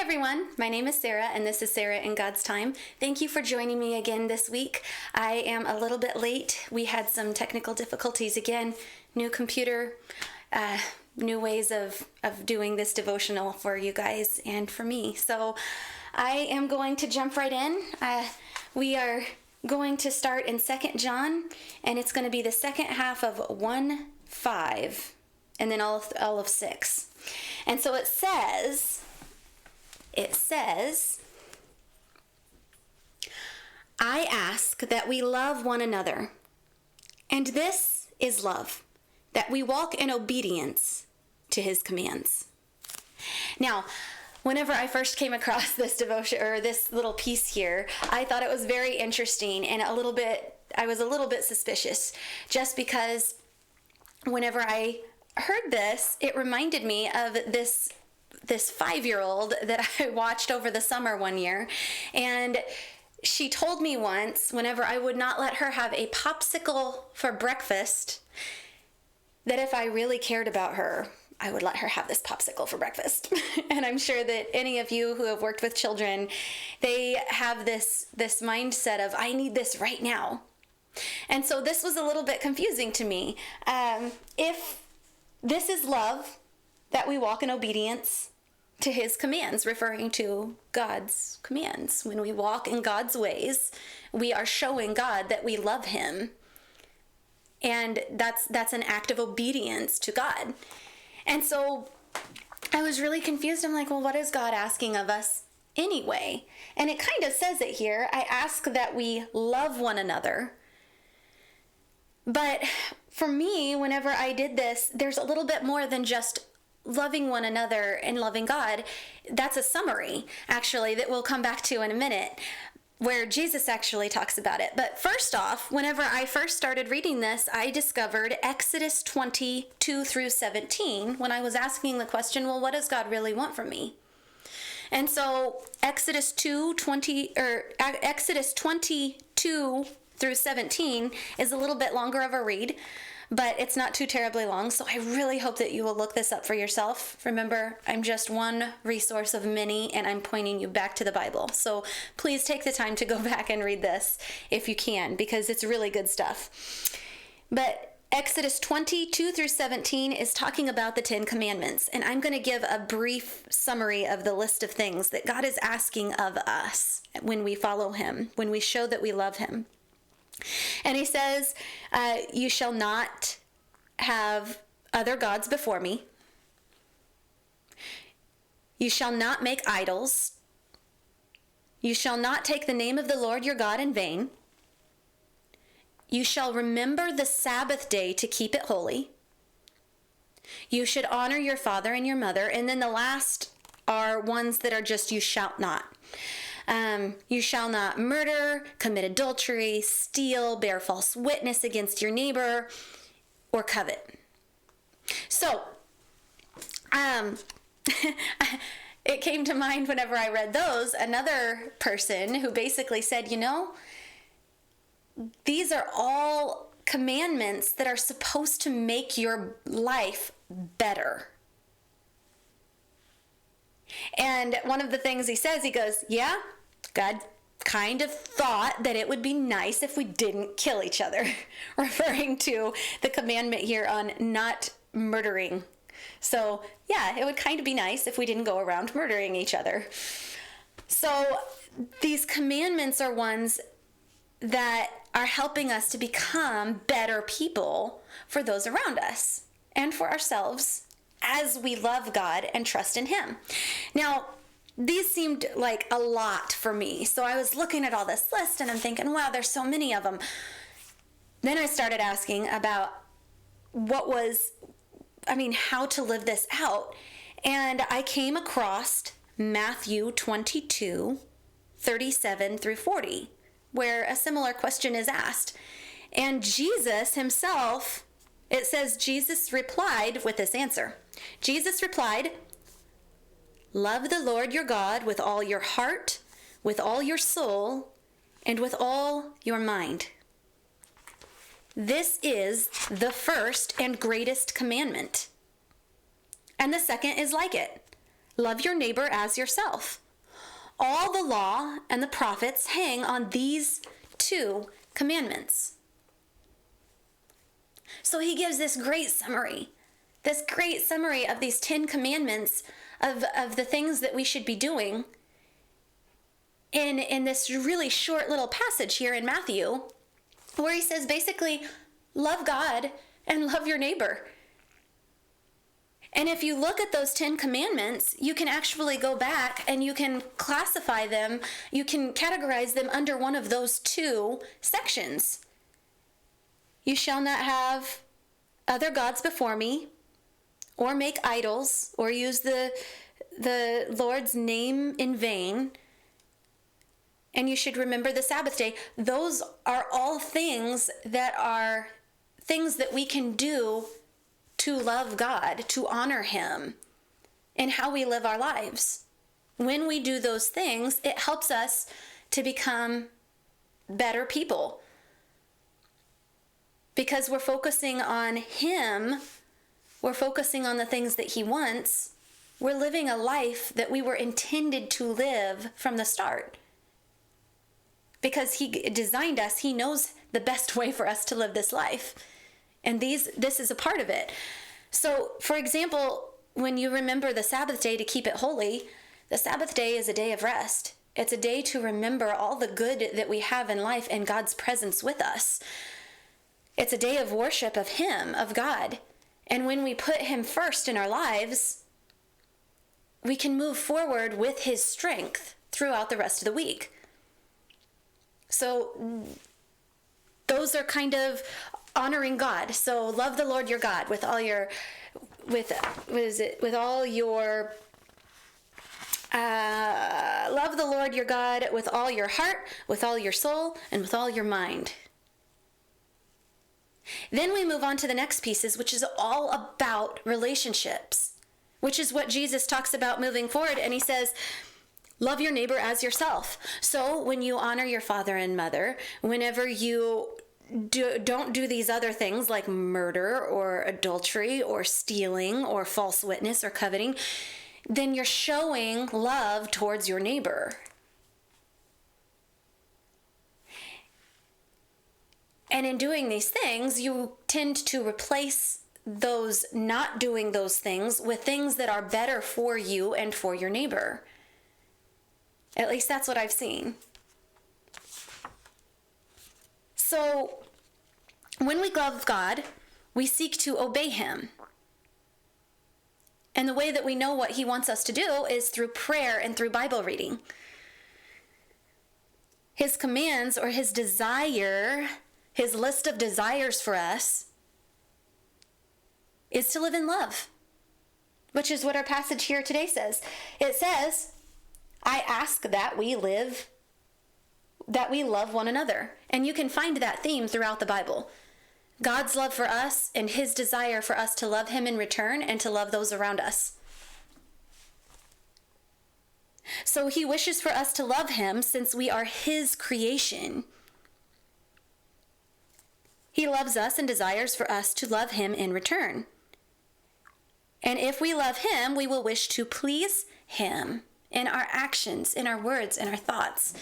everyone, my name is Sarah and this is Sarah in God's Time. Thank you for joining me again this week. I am a little bit late. We had some technical difficulties again, new computer, new ways of doing this devotional for you guys and for me. So I am going to jump right in. We are going to start in 2 John, and it's going to be the second half of 1:5 and then all of 6. And so it says, I ask that we love one another, and this is love, that we walk in obedience to his commands. Now, whenever I first came across this devotion or this little piece here, I thought it was very interesting and I was a little bit suspicious, just because whenever I heard this, it reminded me of this 5-year-old that I watched over the summer one year. And she told me once, whenever I would not let her have a popsicle for breakfast, that if I really cared about her, I would let her have this popsicle for breakfast. And I'm sure that any of you who have worked with children, they have this mindset of, I need this right now. And so this was a little bit confusing to me. If this is love, that we walk in obedience to his commands, referring to God's commands. When we walk in God's ways, we are showing God that we love him. And that's an act of obedience to God. And so I was really confused. I'm like, well, what is God asking of us anyway? And it kind of says it here. I ask that we love one another. But for me, whenever I did this, there's a little bit more than just loving one another and loving God. That's a summary, actually, that we'll come back to in a minute, where Jesus actually talks about it. But first off, whenever I first started reading this, I discovered Exodus 22 through 17 when I was asking the question, well, what does God really want from me? And so Exodus 22 through 17 is a little bit longer of a read, but it's not too terribly long, so I really hope that you will look this up for yourself. Remember, I'm just one resource of many, and I'm pointing you back to the Bible. So please take the time to go back and read this if you can, because it's really good stuff. But Exodus 22 through 17 is talking about the 10 Commandments, and I'm going to give a brief summary of the list of things that God is asking of us when we follow him, when we show that we love him. And he says, you shall not have other gods before me. You shall not make idols. You shall not take the name of the Lord your God in vain. You shall remember the Sabbath day to keep it holy. You should honor your father and your mother. And then the last are ones that are just you shall not. You shall not murder, commit adultery, steal, bear false witness against your neighbor, or covet. So, it came to mind whenever I read those, another person who basically said, these are all commandments that are supposed to make your life better. And one of the things he says, he goes, yeah, God kind of thought that it would be nice if we didn't kill each other, referring to the commandment here on not murdering. So yeah, it would kind of be nice if we didn't go around murdering each other. So these commandments are ones that are helping us to become better people for those around us and for ourselves as we love God and trust in him. Now, these seemed like a lot for me. So I was looking at all this list and I'm thinking, wow, there's so many of them. Then I started asking about how to live this out. And I came across Matthew 22, 37 through 40, where a similar question is asked. And Jesus himself, it says Jesus replied with this answer. Jesus replied, love the Lord your God with all your heart, with all your soul, and with all your mind. This is the first and greatest commandment. And the second is like it. Love your neighbor as yourself. All the law and the prophets hang on these two commandments. So he gives this great summary of these 10 commandments of the things that we should be doing in this really short little passage here in Matthew, where he says basically, love God and love your neighbor. And if you look at those 10 commandments, you can actually go back and you can classify them, you can categorize them under one of those two sections. You shall not have other gods before me, or make idols, or use the Lord's name in vain. And you should remember the Sabbath day. Those are all things that we can do to love God, to honor him in how we live our lives. When we do those things, it helps us to become better people, because we're focusing on him. We're focusing on the things that he wants. We're living a life that we were intended to live from the start. Because he designed us, he knows the best way for us to live this life. And this is a part of it. So, for example, when you remember the Sabbath day to keep it holy, the Sabbath day is a day of rest. It's a day to remember all the good that we have in life and God's presence with us. It's a day of worship of him, of God. And when we put him first in our lives, we can move forward with his strength throughout the rest of the week. So those are kind of honoring God. So love the Lord your God with all your, love the Lord your God with all your heart, with all your soul, and with all your mind. Then we move on to the next pieces, which is all about relationships, which is what Jesus talks about moving forward. And he says, love your neighbor as yourself. So when you honor your father and mother, whenever you don't do these other things like murder or adultery or stealing or false witness or coveting, then you're showing love towards your neighbor. And in doing these things, you tend to replace those not doing those things with things that are better for you and for your neighbor. At least that's what I've seen. So when we love God, we seek to obey him. And the way that we know what he wants us to do is through prayer and through Bible reading. His commands, or his desire, his list of desires for us, is to live in love, which is what our passage here today says. It says, I ask that we love one another. And you can find that theme throughout the Bible. God's love for us and his desire for us to love him in return and to love those around us. So he wishes for us to love him since we are his creation. He loves us and desires for us to love him in return. And if we love him, we will wish to please him in our actions, in our words, in our thoughts.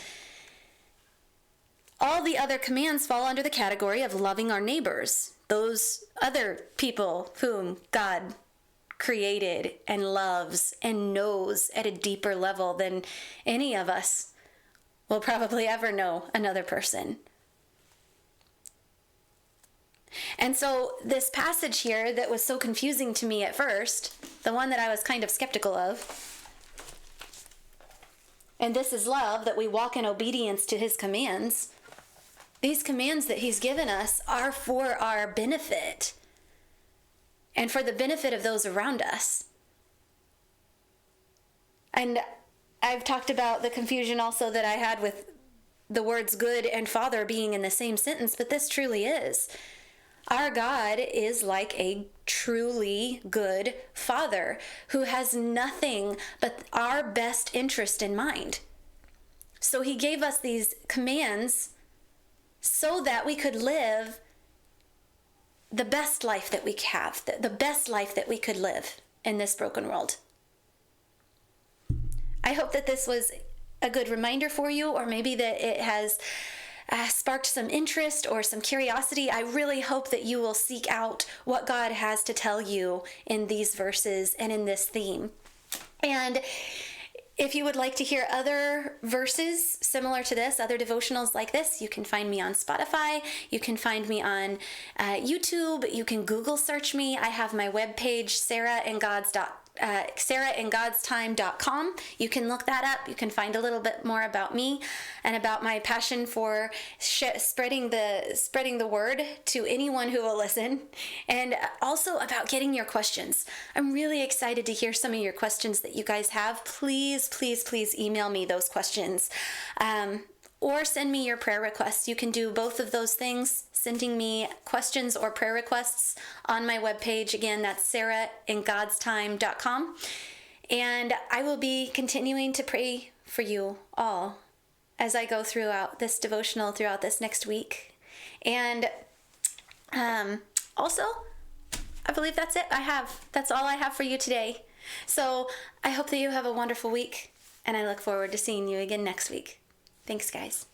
All the other commands fall under the category of loving our neighbors, those other people whom God created and loves and knows at a deeper level than any of us will probably ever know another person. And so this passage here that was so confusing to me at first, the one that I was kind of skeptical of, and this is love, that we walk in obedience to his commands. These commands that he's given us are for our benefit and for the benefit of those around us. And I've talked about the confusion also that I had with the words good and father being in the same sentence, but this truly is. Our God is like a truly good father who has nothing but our best interest in mind. So he gave us these commands so that we could live the best life that we have, the best life that we could live in this broken world. I hope that this was a good reminder for you, or maybe that it has sparked some interest or some curiosity. I really hope that you will seek out what God has to tell you in these verses and in this theme. And if you would like to hear other verses similar to this, other devotionals like this, you can find me on Spotify. You can find me on YouTube. You can Google search me. I have my webpage, sarahandgodstime.com. You can look that up. You can find a little bit more about me and about my passion for spreading the word to anyone who will listen, and also about getting your questions. I'm really excited to hear some of your questions that you guys have. Please, please, please email me those questions. Or send me your prayer requests. You can do both of those things, sending me questions or prayer requests on my webpage. Again, that's sarahandgodstime.com. And I will be continuing to pray for you all as I go throughout this devotional throughout this next week. And also, I believe that's it. That's all I have for you today. So I hope that you have a wonderful week, and I look forward to seeing you again next week. Thanks, guys.